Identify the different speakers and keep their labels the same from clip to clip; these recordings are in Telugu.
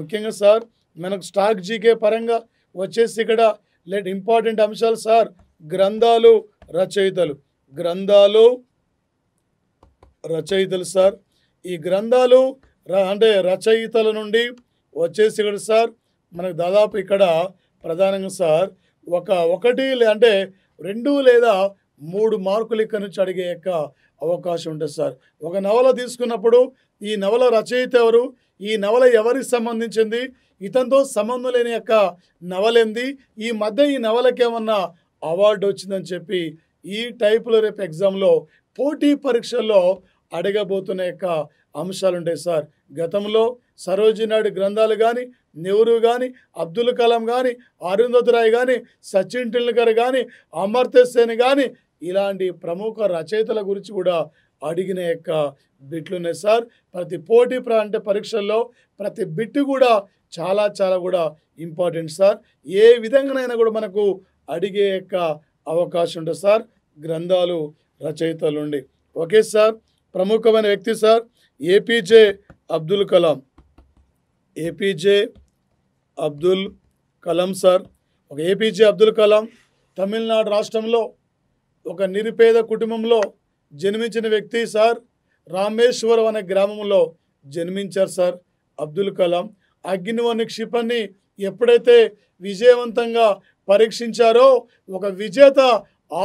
Speaker 1: ముఖ్యంగా సార్ మనకు స్టాక్ జీకే పరంగా వచ్చేసి ఇక్కడ ఇంపార్టెంట్ అంశాలు సార్. గ్రంథాలు రచయితలు సార్. ఈ గ్రంథాలు అంటే రచయితల నుండి వచ్చేసి ఇక్కడ సార్ మనకు దాదాపు ఇక్కడ ప్రధానంగా సార్ ఒకటి అంటే 2 లేదా 3 మార్కులు ఇక్కడ నుంచి అడిగే యొక్క అవకాశం ఉంటుంది సార్. ఒక నవల తీసుకున్నప్పుడు ఈ నవల రచయిత ఎవరు, ఈ నవల ఎవరికి సంబంధించింది, ఇతనితో సంబంధం లేని యొక్క నవలేంది, ఈ మధ్య ఈ నవలకి ఏమన్నా అవార్డు వచ్చిందని చెప్పి ఈ టైపులో రేపు ఎగ్జామ్లో పోటీ పరీక్షల్లో అడగబోతున్న యొక్క అంశాలు ఉంటాయి సార్. గతంలో సరోజిని నాయుడు గ్రంథాలు కానీ, నెహ్రూ కానీ, అబ్దుల్ కలాం కానీ, అరుంధతి రాయ్ కానీ, సచిన్ టెండూల్కర్ కానీ, అమర్త్య సేన్ కానీ ఇలాంటి ప్రముఖ రచయితల గురించి కూడా అడిగిన యొక్క బిట్లు ఉన్నాయి సార్. ప్రతి పోటీ అంటే పరీక్షల్లో ప్రతి బిట్టు కూడా చాలా చాలా కూడా ఇంపార్టెంట్ సార్. ఏ విధంగానైనా కూడా మనకు అడిగే యొక్క అవకాశం ఉంటుంది సార్ గ్రంథాలు రచయితలు నుండి. Okay sir. ప్రముఖమైన వ్యక్తి sir APJ Abdul Kalam sir. ఒక ఏపీజే అబ్దుల్ కలాం తమిళనాడు రాష్ట్రంలో ఒక నిరుపేద కుటుంబంలో జన్మించిన వ్యక్తి సార్. రామేశ్వరం అనే గ్రామంలో జన్మించారు సార్ అబ్దుల్ కలాం. అగ్నివని క్షిపణిని ఎప్పుడైతే విజయవంతంగా పరీక్షించారో ఒక విజేత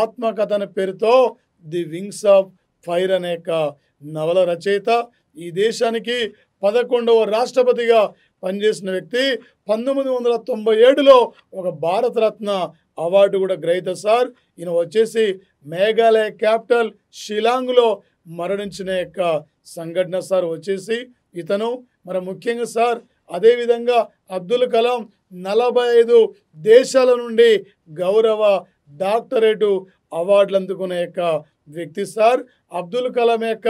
Speaker 1: ఆత్మకథ అనే పేరుతో ది వింగ్స్ ఆఫ్ ఫైర్ అనే నవల రచయిత. ఈ దేశానికి 11వ రాష్ట్రపతిగా పనిచేసిన వ్యక్తి. 1997లో ఒక భారతరత్న అవార్డు కూడా గ్రహీత సార్. ఈయన వచ్చేసి మేఘాలయ క్యాపిటల్ షిలాంగ్లో మరణించిన యొక్క సంఘటన సార్ వచ్చేసి ఇతను. మరి ముఖ్యంగా సార్ అదేవిధంగా అబ్దుల్ కలాం 45 దేశాల నుండి గౌరవ డాక్టరేటు అవార్డులు అందుకునే యొక్క వ్యక్తి సార్. అబ్దుల్ కలాం యొక్క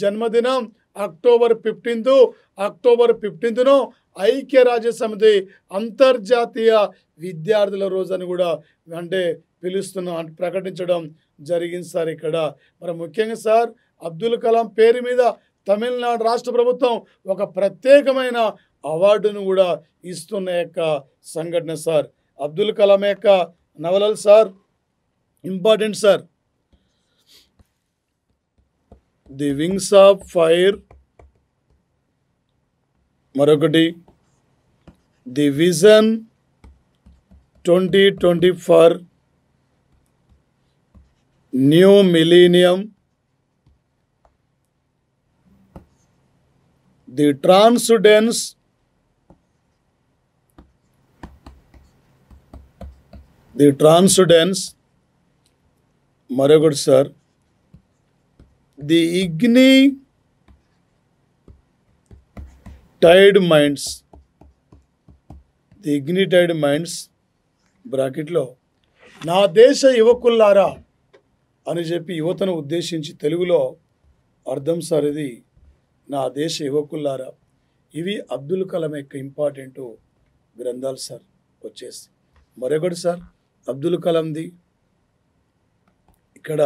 Speaker 1: జన్మదినం అక్టోబర్ 15ను ఐక్యరాజ్య సమితి అంతర్జాతీయ విద్యార్థుల రోజు అని కూడా అంటే ప్రకటించడం జరిగింది సార్ ఇక్కడ. మరి ముఖ్యంగా సార్ అబ్దుల్ కలాం పేరు మీద తమిళనాడు రాష్ట్ర ప్రభుత్వం ఒక ప్రత్యేకమైన అవార్డును కూడా ఇస్తున్న యొక్క సంఘటన సార్. అబ్దుల్ కలాం యొక్క నవలలు sir important sir. The wings of fire, మరొకటి the vision 2020 for new millennium, the transcendence, మరొకటి సార్ ది ఇగ్నిటైడ్ మైండ్స్ బ్రాకెట్లో నా దేశ యువకుల్లారా అని చెప్పి యువతను ఉద్దేశించి తెలుగులో అర్థం సార్ ఇది నా దేశ యువకుల్లారా. ఇవి అబ్దుల్ కలాం యొక్క ఇంపార్టెంట్ గ్రంథాలు సార్ వచ్చేసి. మరొకటి సార్ అబ్దుల్ కలాంది ఇక్కడ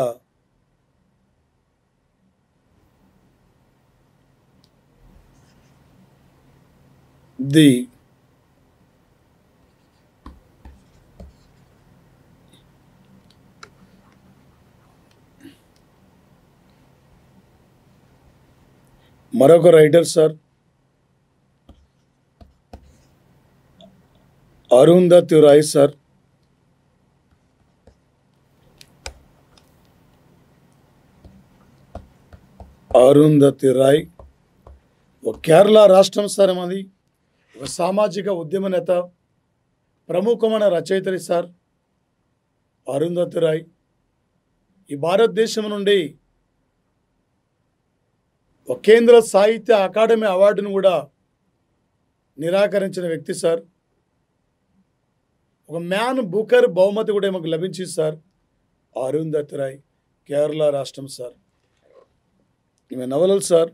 Speaker 1: మరొక writer sir Arundhati Roy sir. Arundhati Roy ఒక కేరళ రాష్ట్రం సార్. అది ఒక సామాజిక ఉద్యమ నేత, ప్రముఖమైన రచయితరి సార్ అరుంధతి రాయ్. ఈ భారతదేశం నుండి ఒక కేంద్ర సాహిత్య అకాడమీ అవార్డును కూడా నిరాకరించిన వ్యక్తి సార్. ఒక మ్యాన్ బుకర్ బహుమతి కూడా మాకు లభించింది సార్ అరుంధతి రాయ్, కేరళ రాష్ట్రం సార్. ఈమె నవలలు sir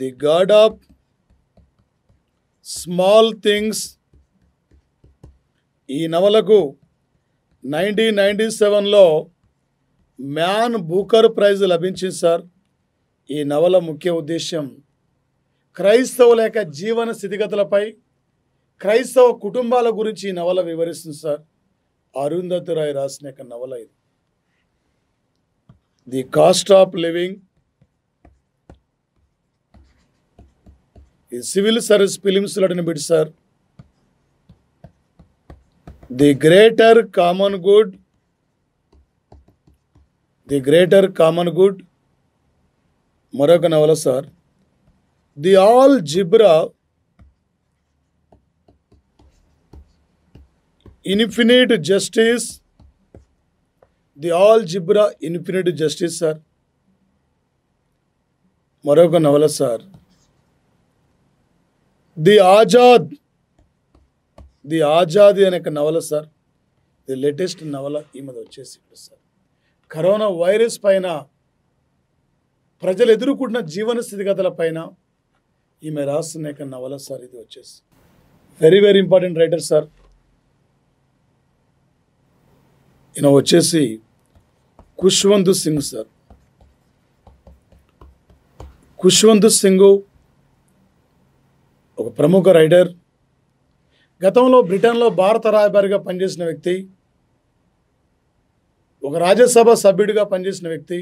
Speaker 1: the God of small things. ఈ నవలకు 1997లో మ్యాన్ బూకర్ ప్రైజ్ లభించింది సార్. ఈ నవల ముఖ్య ఉద్దేశం క్రైస్తవుల యొక్క జీవన స్థితిగతులపై, క్రైస్తవ కుటుంబాల గురించి ఈ నవల వివరిస్తుంది సార్. అరుంధతి రాయ్ రాసిన యొక్క నవల ఇది. ది కాస్ట్ ఆఫ్ లివింగ్, ఈ సివిల్ సర్వీస్ ఫిలిమ్స్లో బిడ్ sir. The greater common good, the greater common good మరొక నవల sir. The algebra infinite justice, the algebra infinite justice sir మరొక నవల sir. The Azad, the Azadi అనే నవల సార్. ది లేటెస్ట్ నవల ఈ మీద వచ్చేసి సార్. కరోనా వైరస్ పైన, ప్రజలు ఎదుర్కొంటున్న జీవన స్థితిగతుల పైన ఈమె రాస్తున్న నవల సార్. ఇది వచ్చేసి very very important writer sir. ఈయన వచ్చేసి ఖుష్వంత్ సింగ్ సార్. ఖుష్వంత్ సింగ్ ఒక ప్రముఖ రైటర్. గతంలో బ్రిటన్లో భారత రాయబారిగా పనిచేసిన వ్యక్తి, ఒక రాజ్యసభ సభ్యుడిగా పనిచేసిన వ్యక్తి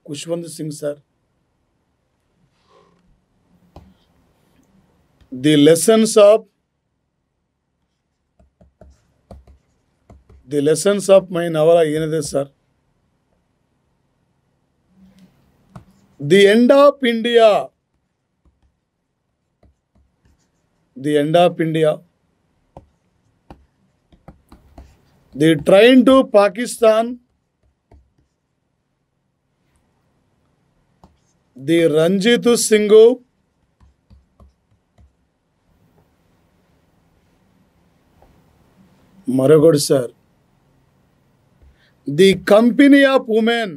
Speaker 1: Khushwant Singh sir. The lessons of my నవల ఈయనదే sir. The end of India, the end of India, the train to Pakistan, the Ranjit Singh, మరొకటి sir the company of women,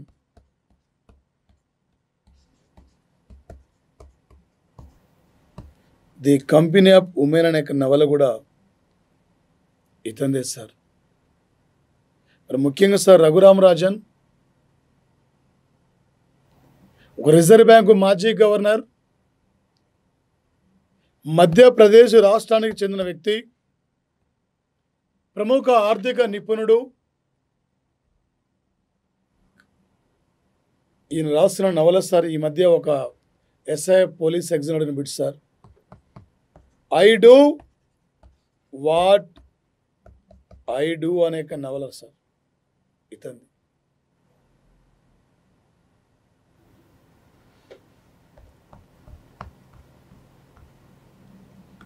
Speaker 1: the company of women అనే నవల కూడా ఇతందే సార్. మరి ముఖ్యంగా సార్ రఘురామరాజన్ ఒక రిజర్వ్ బ్యాంకు మాజీ గవర్నర్, మధ్యప్రదేశ్ రాష్ట్రానికి చెందిన వ్యక్తి, ప్రముఖ ఆర్థిక నిపుణుడు. ఈయన రాసిన నవల సార్. ఈ మధ్య ఒక SI police exam bit sir. I do what I do అనే నవల సార్ ఇతంది.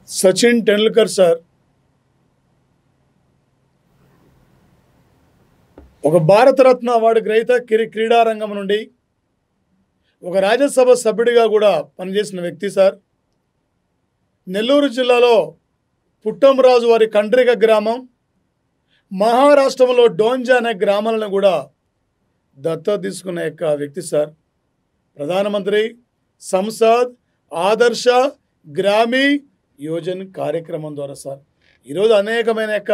Speaker 1: సచిన్ టెండూల్కర్ సార్ ఒక భారతరత్న అవార్డు గ్రహీత, క్రీడా రంగం నుండి ఒక రాజ్యసభ సభ్యుడిగా కూడా పనిచేసిన వ్యక్తి సార్. నెల్లూరు జిల్లాలో పుట్టంరాజు వారి కండ్రిగ గ్రామం, మహారాష్ట్రంలో డోంజా అనే గ్రామాలను కూడా దత్తత తీసుకున్న యొక్క వ్యక్తి సార్. ప్రధానమంత్రి సంసద్ ఆదర్శ గ్రామీ యోజన కార్యక్రమం ద్వారా సార్ ఈరోజు అనేకమైన యొక్క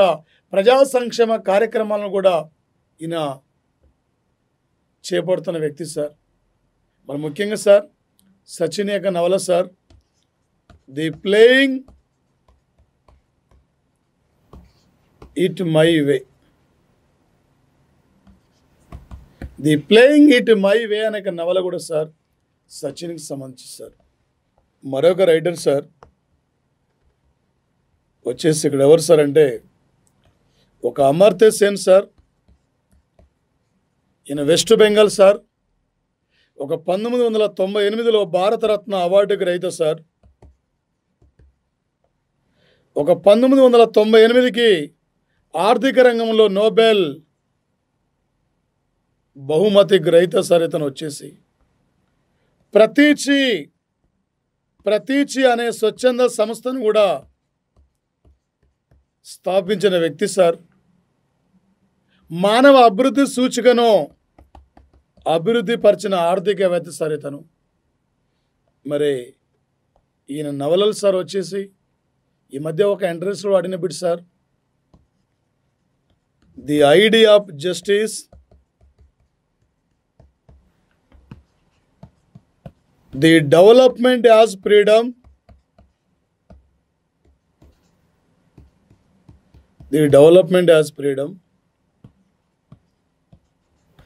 Speaker 1: ప్రజా సంక్షేమ కార్యక్రమాలను కూడా ఈయన చేపడుతున్న వ్యక్తి సార్. మరి ముఖ్యంగా సార్ సచిన్ యొక్క నవల sir the playing it my way, the playing it my way అనే నవల కూడా సార్ సచిన్కి సంబంధించి సార్. మరొక రైటర్ సార్ వచ్చేసి ఇక్కడ ఎవరు సార్ అంటే ఒక అమర్త్య సేన్ సార్. ఈయన వెస్ట్ బెంగాల్ సార్. ఒక 1998లో భారతరత్న అవార్డు గ్రహీత సార్. ఒక 1998కి ఆర్థిక రంగంలో నోబెల్ బహుమతి గ్రహీత సార్. ఇతను వచ్చేసి ప్రతీచి అనే స్వచ్ఛంద సంస్థను కూడా స్థాపించిన వ్యక్తి సార్. మానవ అభివృద్ధి సూచికను అభివృద్ధి పరిచిన ఆర్థికవేత్త సార్ ఇతను. మరి ఈయన నవలలు సార్ వచ్చేసి ఈ మధ్య ఒక ఇంటర్వ్యూస్లో వాడిన bit sir the idea of justice, the development as freedom, the development as freedom,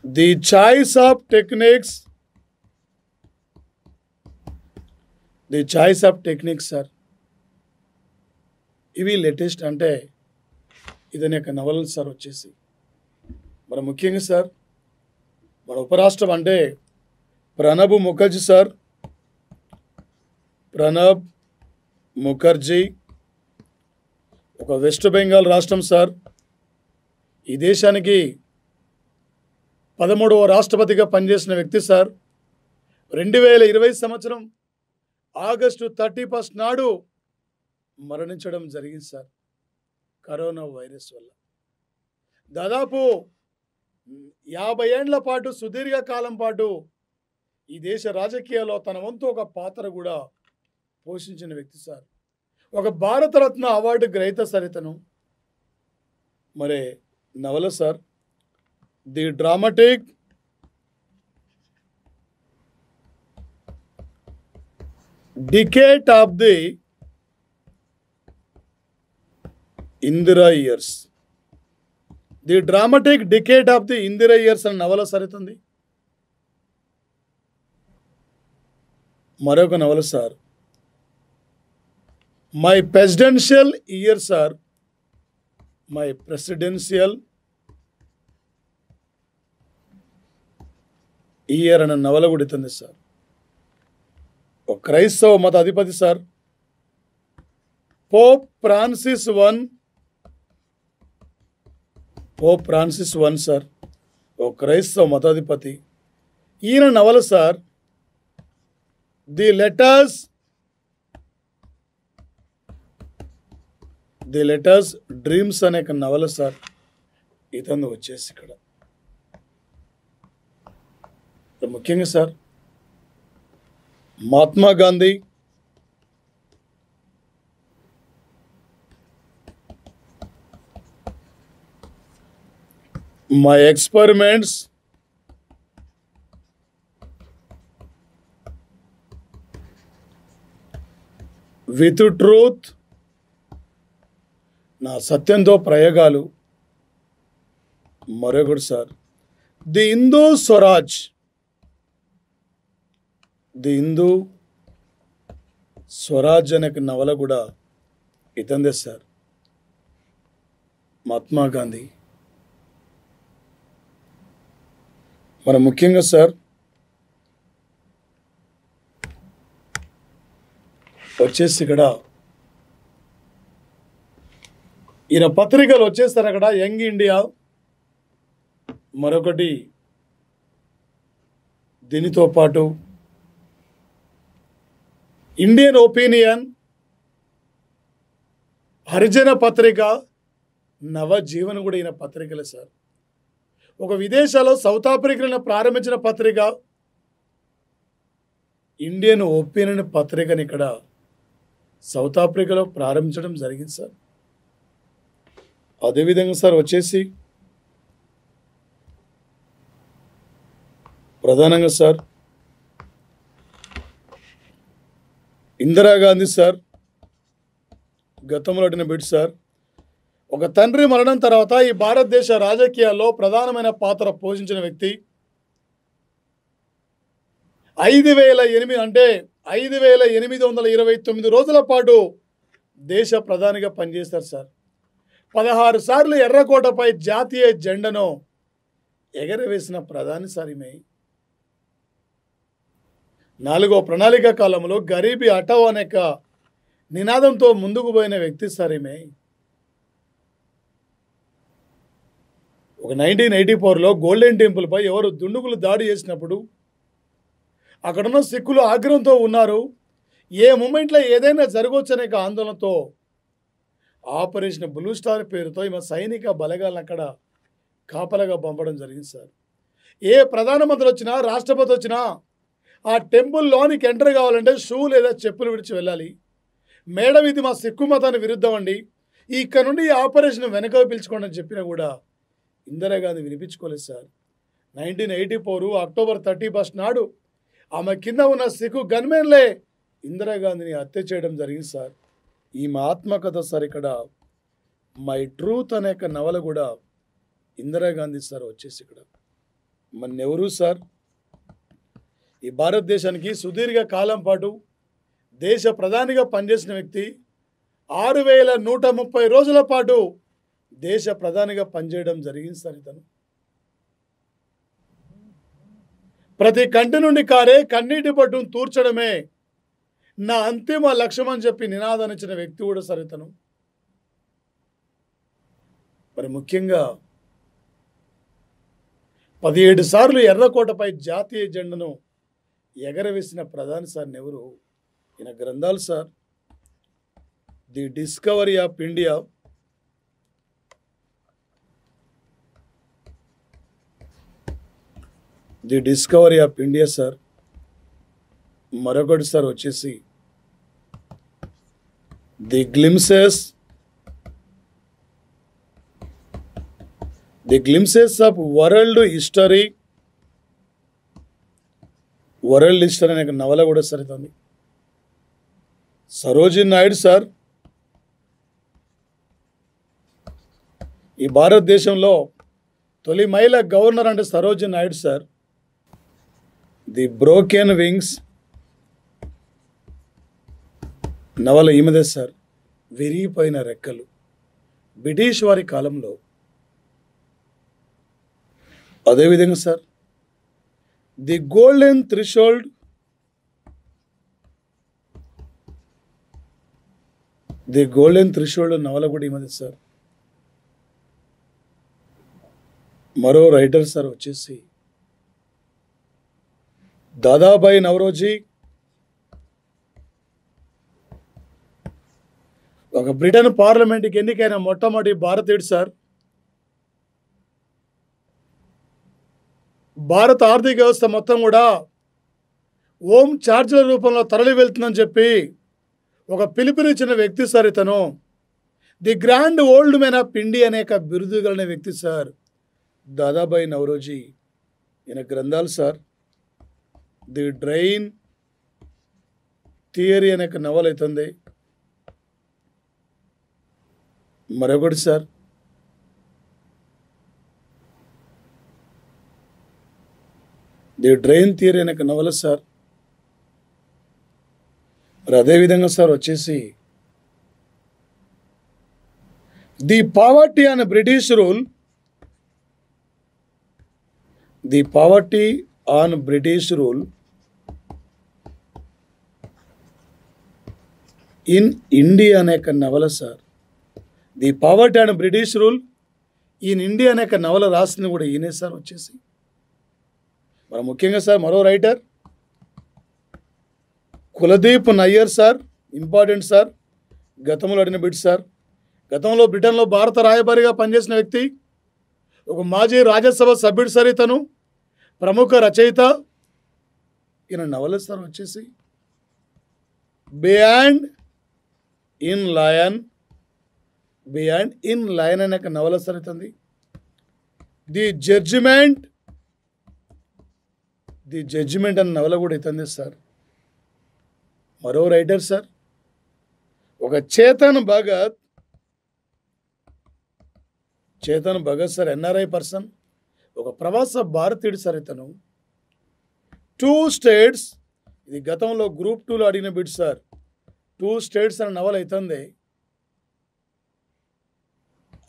Speaker 1: the choice of techniques, the choice of techniques sir. ఇవి లేటెస్ట్ అంటే ఇదని యొక్క నవలలు సార్ వచ్చేసి. మన ముఖ్యంగా సార్ మన ఉపరాష్ట్రం అంటే ప్రణబ్ ముఖర్జీ సార్, ప్రణబ్ ముఖర్జీ ఒక వెస్ట్ బెంగాల్ రాష్ట్రం సార్. ఈ దేశానికి 13వ రాష్ట్రపతిగా పనిచేసిన వ్యక్తి సార్. 2020 సంవత్సరం ఆగస్టు 31 నాడు మరణించడం జరిగింది సార్ కరోనా వైరస్ వల్ల. దాదాపు 50 ఏండ్ల పాటు సుదీర్ఘ కాలం పాటు ఈ దేశ రాజకీయాల్లో తన వంతు ఒక పాత్ర కూడా పోషించిన వ్యక్తి సార్. ఒక భారతరత్న అవార్డు గ్రహీత సార్ ఇతను. మరి నవల sir the dramatic decade of the Indira years, the dramatic decade of the Indira years అనే నవల సరితుంది. మరొక నవల sir my presidential year sir, my presidential year అనే నవల కూడా ఇస్తుంది సార్. ఒక క్రైస్తవ మత అధిపతి sir Pope Francis one sir, ఒక క్రైస్తవ మతాధిపతి. ఈయన నవల సార్ ది లెటర్స్ డ్రీమ్స్ అనే నవల సార్. ఇతను వచ్చేసి ఇక్కడ ముఖ్యంగా sir Mahatma Gandhi, my experiments, with truth, నా సత్యంతో ప్రయోగాలు. మరొకటి sir the Hindu Swaraj, the Hindu Swaraj అనే నవల కూడా ఇతందే సార్. మహాత్మా గాంధీ. మన ముఖ్యంగా సార్ వచ్చేసి ఇక్కడ ఈయన పత్రికలు వచ్చేస్తారు అక్కడ యంగ్ ఇండియా, మరొకటి దీనితో పాటు ఇండియన్ ఒపీనియన్, హరిజన పత్రిక, నవజీవన్ కూడా ఈయన పత్రికలే సార్. ఒక విదేశాల్లో సౌత్ ఆఫ్రికాలో ప్రారంభించిన పత్రిక ఇండియన్ ఒపీనియన్ పత్రికని ఇక్కడ సౌత్ ఆఫ్రికాలో ప్రారంభించడం జరిగింది సార్. అదేవిధంగా సార్ వచ్చేసి ప్రధానంగా సార్ ఇందిరాగాంధీ సార్ గతంలో అడిగిన బిడ్ సార్. ఒక తండ్రి మరణం తర్వాత ఈ భారతదేశ రాజకీయాల్లో ప్రధానమైన పాత్ర పోషించిన వ్యక్తి. 5,008 అంటే 5,829 రోజుల పాటు దేశ ప్రధానిగా పనిచేస్తారు సార్. 16 సార్లు ఎర్రకోటపై జాతీయ జెండాను ఎగరవేసిన ప్రధాని సార్ ఈమె. 4వ ప్రణాళిక కాలంలో గరీబీ హటావో అనే నినాదంతో ముందుకు పోయిన వ్యక్తి సార్ ఈమె. ఒక 1984లో గోల్డెన్ టెంపుల్పై ఎవరు దుండుగులు దాడి చేసినప్పుడు అక్కడున్న సిక్కులు ఆగ్రహంతో ఉన్నారు. ఏ మూమెంట్లో ఏదైనా జరగవచ్చు అనే ఆందోళనతో ఆపరేషన్ బ్లూ స్టార్ పేరుతో ఈమె సైనిక బలగాలను అక్కడ కాపలాగా పంపడం జరిగింది సార్. ఏ ప్రధానమంత్రి వచ్చినా రాష్ట్రపతి వచ్చినా ఆ టెంపుల్లోనికి ఎంటర్ కావాలంటే షూ లేదా చెప్పులు విడిచి వెళ్ళాలి. మేడం ఇది మా సిక్కు మతాన్ని విరుద్ధం అండి, ఇక్కడ నుండి ఈ ఆపరేషన్ వెనక పిలుచుకోండి అని చెప్పినా కూడా ఇందిరాగాంధీ వినిపించుకోలేదు సార్. 1984 అక్టోబర్ 31 నాడు ఆమె కింద ఉన్న సిక్కు గన్మెన్లే ఇందిరాగాంధీని హత్య చేయడం జరిగింది సార్. ఈమె ఆత్మకథ సార్. ఇక్కడ మై ట్రూత్ అనే నవల కూడా ఇందిరాగాంధీ సార్ వచ్చేసి ఇక్కడ మన నెహ్రూ సార్ ఈ భారతదేశానికి సుదీర్ఘ కాలం పాటు దేశ ప్రధానిగా పనిచేసిన వ్యక్తి. 6130 రోజుల పాటు దేశ ప్రధానిగా పనిచేయడం జరిగింది సార్. ఇతను ప్రతి కంటి నుండి కారే కన్నీటి పట్టును తూర్చడమే నా అంతిమ లక్ష్యం అని చెప్పి నినాదాన్ని ఇచ్చిన వ్యక్తి కూడా సార్ ఇతను. మరి ముఖ్యంగా 17 సార్లు ఎర్రకోటపై జాతీయ జెండాను ఎగరవేసిన ప్రధాని సార్ నెహ్రూ. ఈయన గ్రంథాలు sir the discovery of India, the discovery of India sir. మరొకటి సార్ వచ్చేసి the glimpses of world history అనే నవల కూడా సార్ ఇతను. సరోజిని నాయుడు సార్ ఈ భారతదేశంలో తొలి మహిళా గవర్నర్ అంటే Sarojini Naidu sir. The broken wings నవల ఈమెదే సార్. విరిగిపోయిన రెక్కలు బ్రిటిష్ వారి కాలంలో. అదేవిధంగా సార్ ది గోల్డెన్ థ్రెషోల్డ్ నవల కూడా ఈమెదే సార్. మరో రైటర్ సార్ వచ్చేసి దాదాబాయి నవరోజీ. ఒక బ్రిటన్ పార్లమెంట్కి ఎన్నికైన మొట్టమొదటి భారతీయుడు సార్. భారత ఆర్థిక వ్యవస్థ మొత్తం కూడా హోమ్ ఛార్జీల రూపంలో తరలి వెళ్తుందని చెప్పి ఒక పిలుపునిచ్చిన వ్యక్తి సార్ ఇతను. The grand old man of India అనేక బిరుదు కలిగిన వ్యక్తి సార్ దాదాబాయి నవరోజీ. ఈయన గ్రంథాలు సార్ ది డ్రైన్ థియరీ అనే నవల అవుతుంది. మరొకటి సార్ ది డ్రైన్ థియరీ అనే నవల సార్. మరి అదేవిధంగా సార్ వచ్చేసి the poverty on British rule in India అనే నవల sir. The poverty and British rule in India అనే నవల రాసింది కూడా ఈయనే సార్ వచ్చేసి. మరి ముఖ్యంగా సార్ మరో writer Kuldip Nayyar sir. Important sir. గతంలో అడిగిన బిట్ సార్. గతంలో బ్రిటన్లో భారత రాయబారిగా పనిచేసిన వ్యక్తి. ఒక మాజీ రాజ్యసభ సభ్యుడు సార్ ఇతను. ప్రముఖ రచయిత. ఈయన నవల సార్ వచ్చేసి బియాండ్ ఇన్ లయన్ అనే నవల సార్ ఇతంది. ది జడ్జిమెంట్ అనే నవల కూడా ఇతంది సార్. మరో రైటర్ సార్ ఒక Chetan Bhagat sir. NRI person. ఒక ప్రవాస భారతీయుడు సార్ ఇతను. 2 స్టేట్స్ ఇది గతంలో గ్రూప్ 2లో అడిగిన బిట్ సార్. 2 స్టేట్స్ అనే నవల అవుతుంది.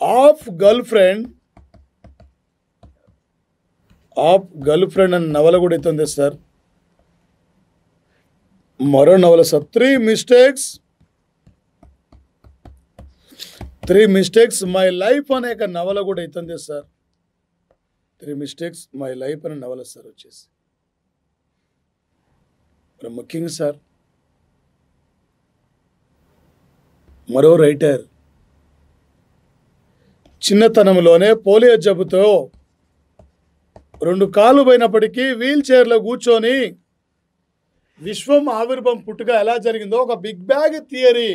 Speaker 1: ఆఫ్ గర్ల్ ఫ్రెండ్ అనే నవల కూడా అవుతుంది సార్. మరో నవల సార్ 3 మిస్టేక్స్ మై లైఫ్ అనే నవల కూడా అవుతుంది సార్. 3 మిస్టేక్స్ మై లైఫ్ అనే నవల సార్ వచ్చేసి. ముఖ్యంగా సార్ మరో రైటర్ చిన్నతనంలోనే పోలియో జబ్బుతో 2 కాళ్ళు పోయినప్పటికీ వీల్ చైర్లో కూర్చొని విశ్వం ఆవిర్భం పుట్టుక ఎలా జరిగిందో ఒక బిగ్ బ్యాగ్ థియరీ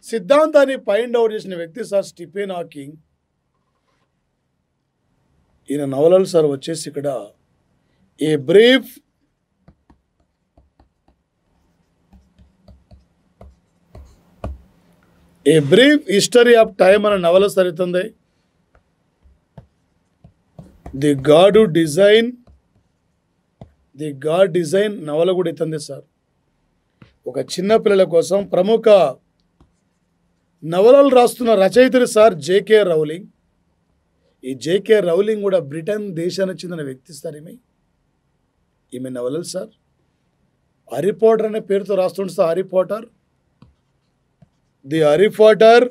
Speaker 1: సిద్ధాంతాన్ని ఫైండ్ అవుట్ చేసిన వ్యక్తి సార్ స్టీఫెన్ హాకింగ్. ఈయన నవలలు సార్ వచ్చేసి ఇక్కడ a brief a brief history of time అనే నవల సరితుంది. ది గాడ్ డిజైన్ నవల కూడా ఇస్తుంది సార్. ఒక చిన్న పిల్లల కోసం ప్రముఖ నవలలు రాస్తున్న రచయితలు సార్ జేకే రౌలింగ్. ఈ జేకే రౌలింగ్ కూడా బ్రిటన్ దేశానికి చెందిన వ్యక్తి సార్. ఈమె నవలలు సార్. హ్యారీ పాటర్ అనే పేరుతో రాస్తుంటే sir, Harry Potter, the Harry Potter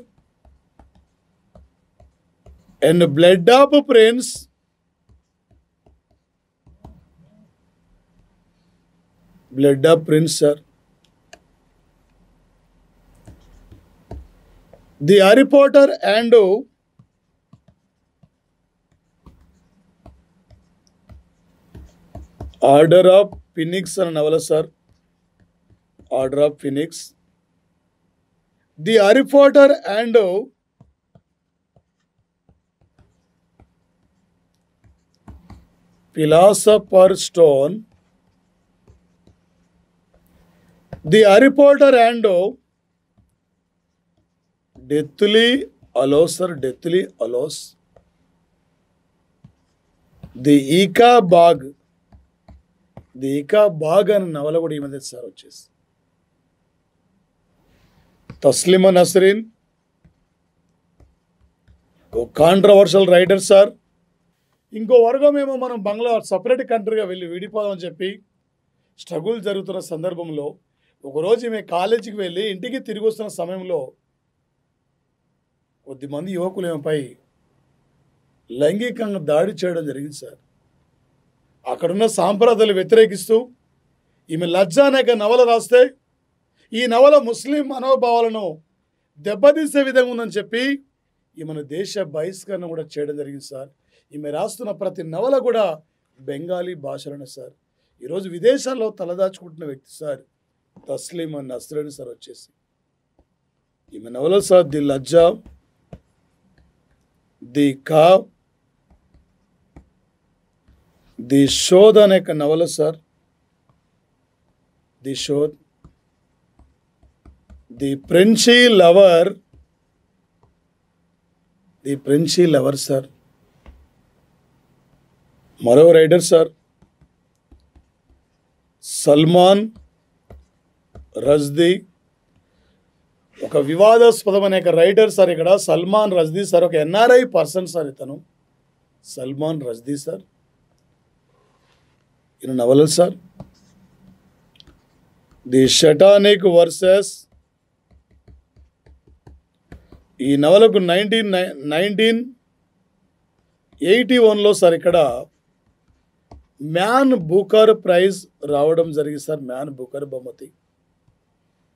Speaker 1: and blood of prince, blood of prince sir. The Harry Potter and order of phoenix అనే నవల sir. Order of phoenix. The Harry Potter and philosopher stone, the Harry Potter and deathly hallows sir. Deathly hallows. The ఈకా బాగ్, ది ఈకా బాగ్ అనే నవల కూడా ఈ మధ్య సార్ వచ్చేసి. తస్లిమా నస్రీన్ ఓ కాంట్రవర్షియల్ రైటర్ సార్. ఇంకో వర్గం ఏమో మనం బంగ్లా సపరేట్ కంట్రీగా వెళ్ళి విడిపోదామని చెప్పి స్ట్రగుల్ జరుగుతున్న సందర్భంలో ఒకరోజు ఈమె కాలేజీకి వెళ్ళి ఇంటికి తిరిగి వస్తున్న సమయంలో కొద్దిమంది యువకులు ఏమపై లైంగికంగా దాడి చేయడం జరిగింది సార్. అక్కడున్న సాంప్రదాయాలు వ్యతిరేకిస్తూ ఈమె లజ్జ అనేక నవల రాస్తే ఈ నవల ముస్లిం మనోభావాలను దెబ్బతీసే విధంగా ఉందని చెప్పి ఈమెను దేశ బహిష్కరణ కూడా చేయడం జరిగింది సార్. ఈమె రాస్తున్న ప్రతి నవల కూడా బెంగాలీ భాషలోనే సార్. ఈరోజు విదేశాల్లో తలదాచుకుంటున్న వ్యక్తి సార్ తస్లిమా నస్రీన్ సార్ వచ్చేసి. ఈమె నవల సార్ ది లజ్జ, ది కావ్, ది షోద్ అనే నవల sir. The Shodh. The French lover, the French lover sir. మరో రైటర్ సార్ సల్మాన్ రజ్దీ. ఒక వివాదాస్పదమైన రైటర్ సార్ ఇక్కడ సల్మాన్ రజ్దీ సార్. ఒక ఎన్ఆర్ఐ పర్సన్ సార్ ఇతను సల్మాన్ రజ్దీ సార్. ఈయన నవలలు సార్ ది షటానిక్ వర్సెస్. ఈ నవలకు 1981లో సార్ ఇక్కడ మ్యాన్ బూకర్ ప్రైజ్ రావడం జరిగింది సార్. మ్యాన్ బూకర్ బహుమతి,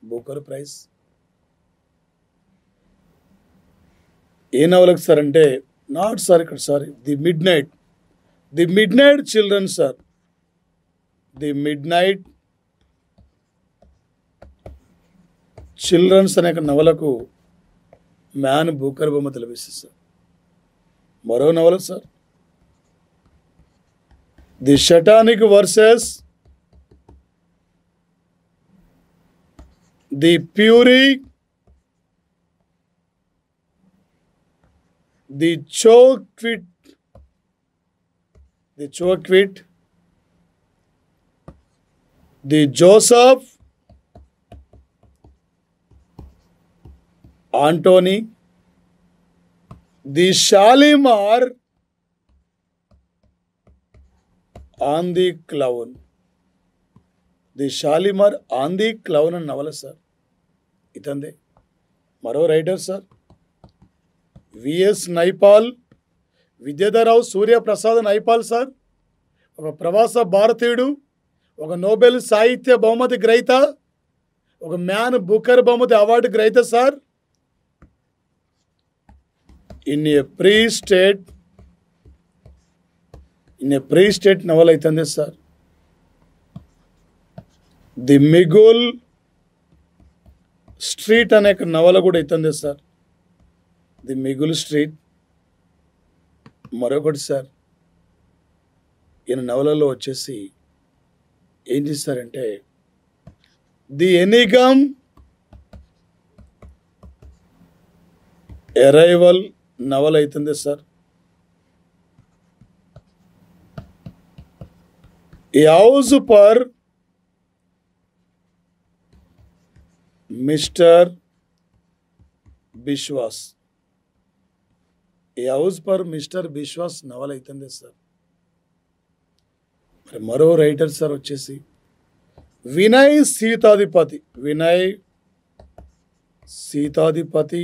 Speaker 1: బూకర్ ప్రైజ్. ఏ నవలకు సార్ అంటే నాట్ సార్ ఇక్కడ sir the midnight children sir. The midnight children's అనే నవలకు మ్యాన్ బూకర్ బహుమతి లభిస్తుంది సార్. మరో నవల sir the satanic verses the fury, the చోక్విట్, the Joseph Antony, the Shalimar on the clown. The Shalimar on the clown అని నవల సార్ ఇతందే. మరో writer sir VS Naipaul, Vidyadhararao Suryaprasad Naipaul sir. ఒక ప్రవాస భారతీయుడు, ఒక నోబెల్ సాహిత్య బహుమతి గ్రహీత, ఒక మ్యాన్ బూకర్ బహుమతి అవార్డు గ్రహీత sir. In a free state నవల అవుతుంది సార్ ది మిగుల్ స్ట్రీట్ అనే నవల కూడా అవుతుంది సార్. The మిగుల్ street. మరొకటి సార్ ఈయన నవలలో వచ్చేసి ఏం చేస్తారంటే ది ఎనిగమ్ అరైవల్ నవల అవుతుంది సార్. ఏ హౌస్ పర్ మిస్టర్ బిశ్వాస్. ఏ హౌస్ పర్ మిస్టర్ బిశ్వాస్ నవల అవుతుంది సార్. మరి మరో రైటర్ సార్ వచ్చేసి వినయ్ సీతాధిపతి. వినయ్ సీతాధిపతి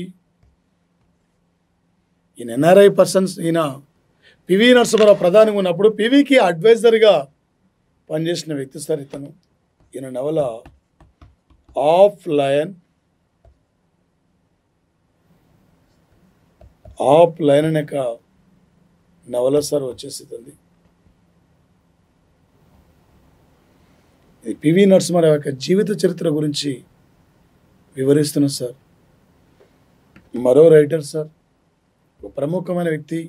Speaker 1: ఈయన ఎన్ఆర్ఐ పర్సన్స్. ఈయన పివి నరసింహారావు ప్రధానిగా ఉన్నప్పుడు పివికి అడ్వైజర్గా పనిచేసిన వ్యక్తి సార్ ఇతను. ఈయన నవల ఆఫ్ లయన్ అనే ఒక నవల సార్ వచ్చేసింది. ఇది పివి నరసింహారావు యొక్క జీవిత చరిత్ర గురించి వివరిస్తున్నా సార్. మరో రైటర్ సార్, ఒక ప్రముఖమైన వ్యక్తి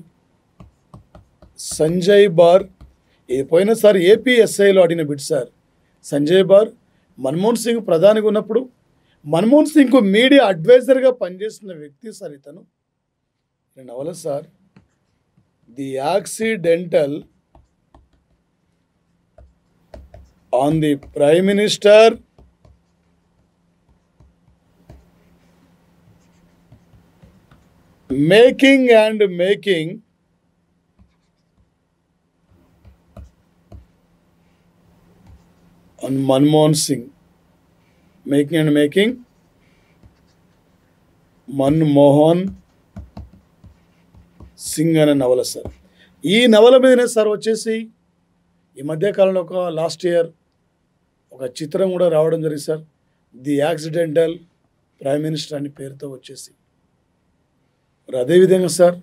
Speaker 1: సంజయ్ బార్. ఇది పోయినసారి ఏపీఎస్ఐలో అడిగిన bit sir. Sanjay bar Manmohan Singh ప్రధానిగా ఉన్నప్పుడు మన్మోహన్ సింగ్కు మీడియా అడ్వైజర్గా పనిచేస్తున్న వ్యక్తి సార్ ఇతను. నవల sir the accidental on the prime minister making on Manmohan Singh. Making Manmohan Singh అనే నవల సార్. ఈ నవల మీదనే సార్ వచ్చేసి ఈ మధ్యకాలంలో ఒక లాస్ట్ ఇయర్ ఒక చిత్రం కూడా రావడం జరిగింది sir. The accidental prime minister అనే పేరుతో వచ్చేసి. మరి అదేవిధంగా సార్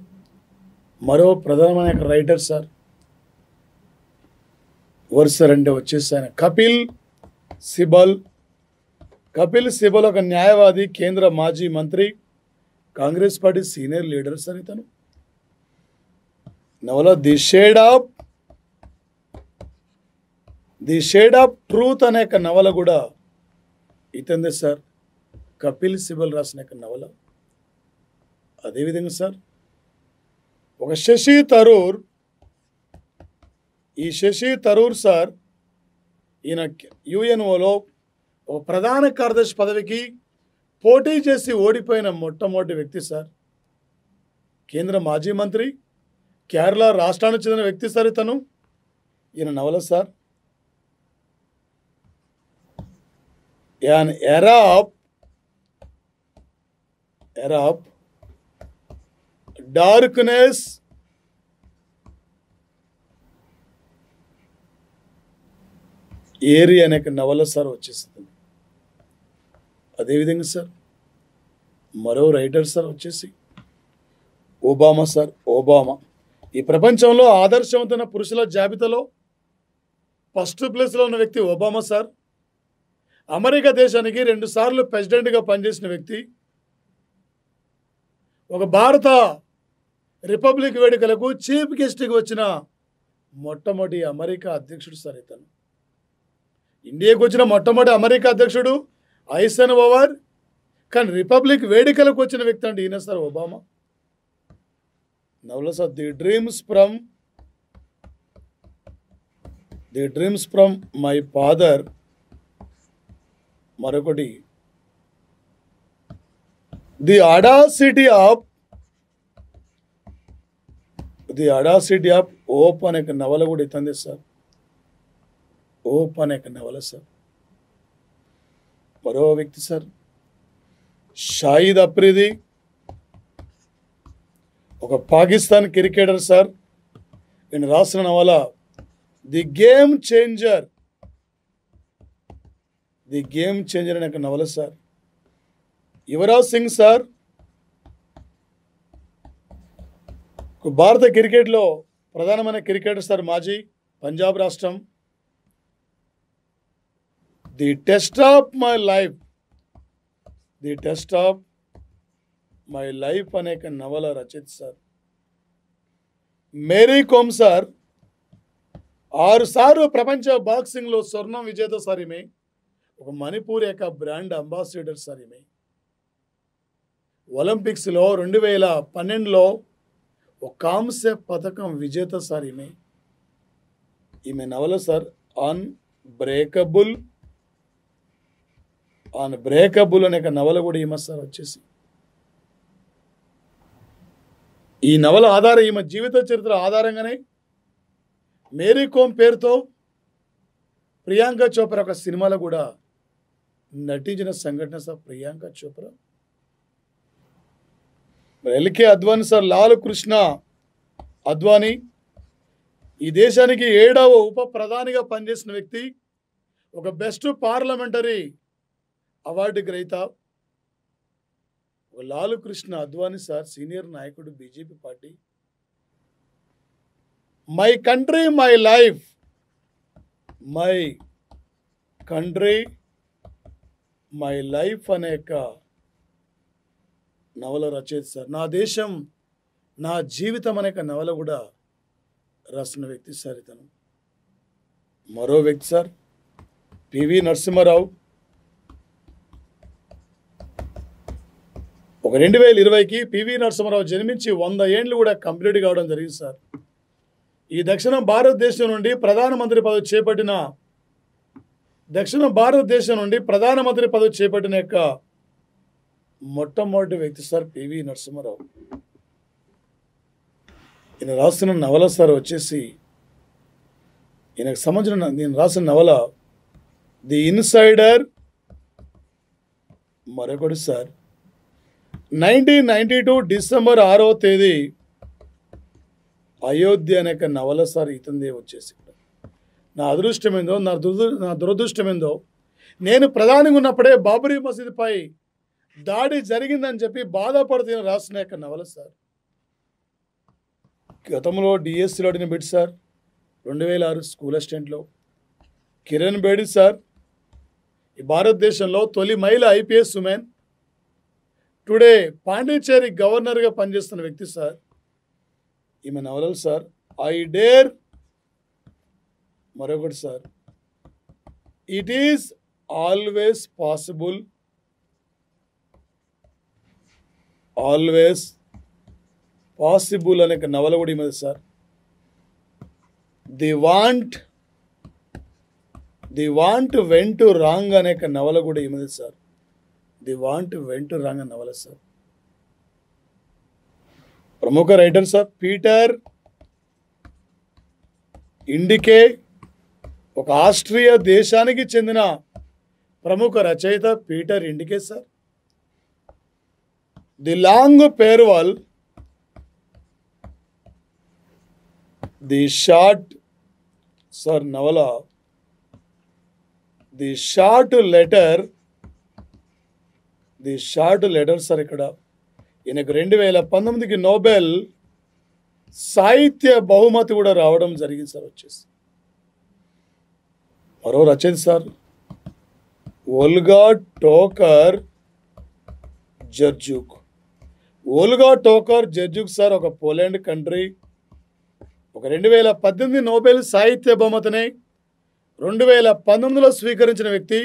Speaker 1: మరో ప్రధానమైన రైటర్ సార్ ఎవరు సార్ అంటే వచ్చేసి ఆయన కపిల్ సిబల్. కపిల్ సిబల్ ఒక న్యాయవాది, కేంద్ర మాజీ మంత్రి, Congress party senior leader sir ఇతను. నవల ది షేడ్ ఆఫ్ ట్రూత్ అనే నవల కూడా ఇతందే సార్. కపిల్ సిబల్ రాసిన నవల. అదేవిధంగా సార్ ఒక శశి థరూర్. ఈ శశి థరూర్ సార్ ఈయన యుఎన్ఓలో ఒక ప్రధాన కార్యదర్శి పదవికి పోటీ చేసి ఓడిపోయిన మొట్టమొదటి వ్యక్తి సార్. కేంద్ర మాజీ మంత్రి, కేరళ రాష్ట్రానికి చెందిన వ్యక్తి సార్ ఇతను. ఈయన నవల sir an era of darkness area అనే నవల సార్ వచ్చేస్తుంది. అదేవిధంగా సార్ మరో రైటర్ సార్ వచ్చేసి ఒబామా సార్. ఒబామా ఈ ప్రపంచంలో ఆదర్శవంతమైన పురుషుల జాబితాలో ఫస్ట్ ప్లేస్లో ఉన్న వ్యక్తి ఒబామా సార్. అమెరికా దేశానికి 2 సార్లు ప్రెసిడెంట్గా పనిచేసిన వ్యక్తి. ఒక భారత రిపబ్లిక్ వేడుకలకు చీఫ్ గెస్ట్గా వచ్చిన మొట్టమొదటి అమెరికా అధ్యక్షుడు సార్ ఇతను. ఇండియాకు వచ్చిన మొట్టమొదటి అమెరికా అధ్యక్షుడు ఐసెన్హోవర్. కానీ రిపబ్లిక్ వేడుకలకు వచ్చిన వ్యక్తి అంటే ఈయన సార్ ఒబామా. నవల sir the dreams from my father. మరొకటి ది అడాసిటీ ఆఫ్ ఓప్ అనే నవల కూడా ఇతంది సార్. ఓప్ అనే నవల సార్. మరో వ్యక్తి సార్ షాహిద్ అఫ్రిది, ఒక పాకిస్తాన్ క్రికెటర్ సార్. ఈయన రాసిన నవల ది గేమ్ చేంజర్ అనే నవల సార్. యువరాజ్ సింగ్ సార్ భారత క్రికెట్లో ప్రధానమైన క్రికెటర్ సార్, మాజీ పంజాబ్ రాష్ట్రం. The test of my life అనే నవల రచయిత సార్. మేరీ కోమ్ సార్ 6 సార్లు ప్రపంచ బాక్సింగ్లో స్వర్ణం విజేత సార్. ఈమె ఒక మణిపూర్ యొక్క బ్రాండ్ అంబాసిడర్ సార్. ఈమె ఒలింపిక్స్లో 2012లో ఒక కాంస్య పథకం విజేత సార్ ఈమె నవల సార్ అన్బ్రేకబుల్ అనే ఒక నవల కూడా ఈమె సార్ వచ్చేసి. ఈ నవల ఆధారం ఈమె జీవిత చరిత్ర ఆధారంగానే మేరీ కోమ్ పేరుతో ప్రియాంక చోప్రా ఒక సినిమాలో కూడా నటించిన సంఘటన sir Priyanka Chopra. LK Advani sir, Lal Krishna Advani ఈ దేశానికి 7వ ఉప ప్రధానిగా పనిచేసిన వ్యక్తి, ఒక బెస్ట్ పార్లమెంటరీ అవార్డు గ్రహీత. లాల్ కృష్ణ అద్వానీ సార్ సీనియర్ నాయకుడు BJP party. My country my life, my country my life అనే నవల రచయిత సార్. నా దేశం నా జీవితం అనే నవల కూడా రాసిన వ్యక్తి సార్ ఇతను. మరో వ్యక్తి సార్ పివి నరసింహారావు. ఒక 2020కి పివి నరసింహారావు జన్మించి 100 ఏండ్లు కూడా కంప్లీట్ కావడం జరిగింది సార్. ఈ దక్షిణ భారతదేశం నుండి ప్రధానమంత్రి పదవి చేపట్టిన మొట్టమొదటి వ్యక్తి సార్ పివి నరసింహారావు. ఈయన రాసిన నవల సార్ వచ్చేసి, ఈయనకు సంబంధించిన నేను రాసిన నవల ది ఇన్సైడర్. మరొకటి సార్ 1992 డిసెంబర్ 6వ తేదీ అయోధ్య అనే నవల సార్ ఇతందే వచ్చేసి. నా అదృష్టమేందో నా దురదృష్టమేందో, నేను ప్రధానిగా ఉన్నప్పుడే బాబరీ మసీదుపై దాడి జరిగిందని చెప్పి బాధపడుతూ రాసిన నవల సార్. గతంలో డిఎస్సిలో అడిగిన బిడ్ సార్ 2006 స్కూల్ అసిస్టెంట్లో. కిరణ్ బేడి సార్ ఈ భారతదేశంలో తొలి మహిళ ఐపీఎస్ ఉమెన్. టుడే పాండిచేరి గవర్నర్గా పనిచేస్తున్న వ్యక్తి సార్. ఈమె నవలలు సార్ ఐ డేర్. మరొకటి sir it is always possible అనే నవల కూడా ఈమెది sir. The want went wrong అనే నవల కూడా ఈమెది sir. The want went wrong అనే నవల సార్. ప్రముఖ రైటర్ సార్ పీటర్ ఇండికే, ఒక ఆస్ట్రియా దేశానికి చెందిన ప్రముఖ రచయిత Peter Handke sir. The long farewell, the short sir నవల ది షార్ట్ లెటర్ సార్. ఇక్కడ ఈయనకు 2019కి నోబెల్ సాహిత్య బహుమతి కూడా రావడం జరిగింది సార్ వచ్చేసి. మరో రచయిత సార్ ఓల్గా టోకర్ జర్జుక్. సార్ ఒక పోలాండ్ కంట్రీ. ఒక 2018 నోబెల్ సాహిత్య బహుమతిని 2019లో స్వీకరించిన వ్యక్తి.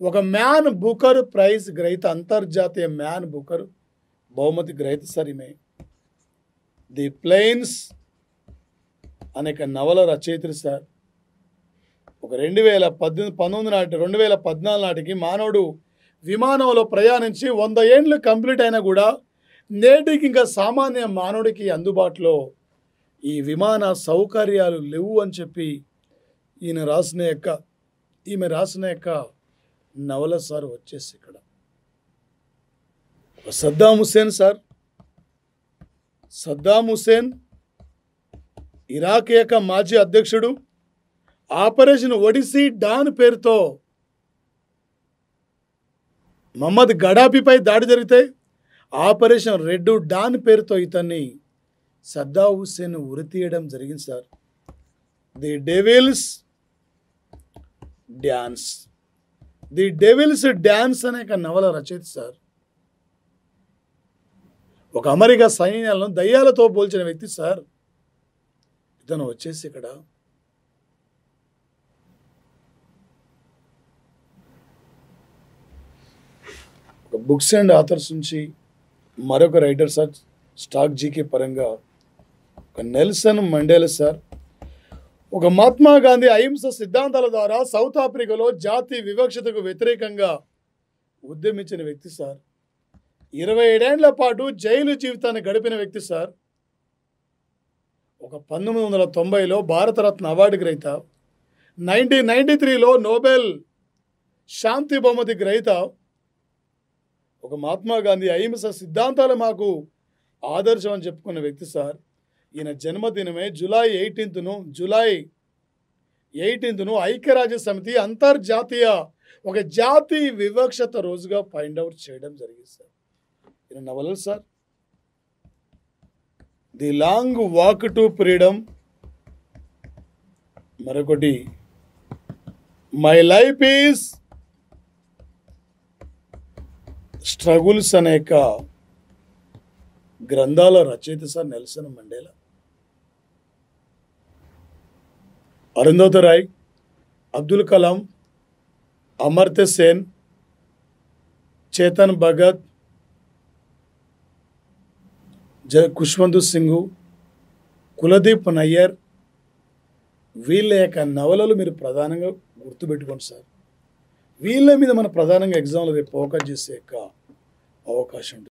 Speaker 1: ఒక మ్యాన్ బుకర్ ప్రైజ్ గ్రహీత, అంతర్జాతీయ మ్యాన్ బుకర్ బహుమతి గ్రహీత సార్ ఈమె. ది ప్లెయిన్స్ అనేక నవల రచయిత సార్. ఒక 2014 నాటికి మానవుడు విమానంలో ప్రయాణించి 100 ఏండ్లు కంప్లీట్ అయినా కూడా నేటికి ఇంకా సామాన్య మానవుడికి అందుబాటులో ఈ విమాన సౌకర్యాలు లేవు అని చెప్పి ఈమె రాసిన నవల సార్ వచ్చేసి. ఇక్కడ సద్దాం హుస్సేన్ ఇరాక్ యొక్క మాజీ అధ్యక్షుడు. ఆపరేషన్ ఒడిసీ డాన్ పేరుతో మహమ్మద్ గడాఫీపై దాడి జరిగితే ఆపరేషన్ రెడ్ డాన్ పేరుతో ఇతన్ని సద్దాం హుస్సేన్ ఉరితీయడం జరిగింది సార్. ది డెవిల్స్ డ్యాన్స్ అనే నవల రచయిత సార్. ఒక అమెరికా సైన్యాలను దయ్యాలతో పోల్చిన వ్యక్తి సార్ ఇతను వచ్చేసి. ఇక్కడ ఒక బుక్స్ అండ్ ఆథర్స్ నుంచి మరొక రైటర్ సార్ స్టాక్ జీకే పరంగా ఒక నెల్సన్ మండేలా సార్, ఒక మహాత్మా గాంధీ అహింస సిద్ధాంతాల ద్వారా సౌత్ ఆఫ్రికాలో జాతి వివక్షతకు వ్యతిరేకంగా ఉద్యమించిన వ్యక్తి సార్. 27 ఏళ్ల పాటు జైలు జీవితాన్ని గడిపిన వ్యక్తి సార్. ఒక 1990లో భారతరత్న అవార్డు గ్రహీత, 1993లో నోబెల్ శాంతి బహుమతి గ్రహీత, ఒక మహాత్మా గాంధీ అహింస సిద్ధాంతాలు మాకు ఆదర్శం అని చెప్పుకున్న వ్యక్తి సార్. ఈయన జన్మదినమే జూలై 18ను ఐక్యరాజ్య సమితి అంతర్జాతీయ ఒక జాతి వివక్షత రోజుగా ఫైండ్ అవుట్ చేయడం జరిగింది సార్. ఈయన నవలలు sir the long walk to freedom, మరొకటి మై లైఫ్ ఈజ్ స్ట్రగుల్స్ అనేక గ్రంథాల రచయిత sir Nelson Mandela. Arundhati Roy, Abdul Kalam, Amartya Sen, Chetan Bhagat, Khushwant Singh, Kuldip Nayar, వీళ్ళ యొక్క నవలలు మీరు ప్రధానంగా గుర్తుపెట్టుకోండి సార్. వీళ్ళ మీద మన ప్రధానంగా ఎగ్జామ్లో రేపు ఫోకస్ చేసే యొక్క అవకాశం ఉంటుంది.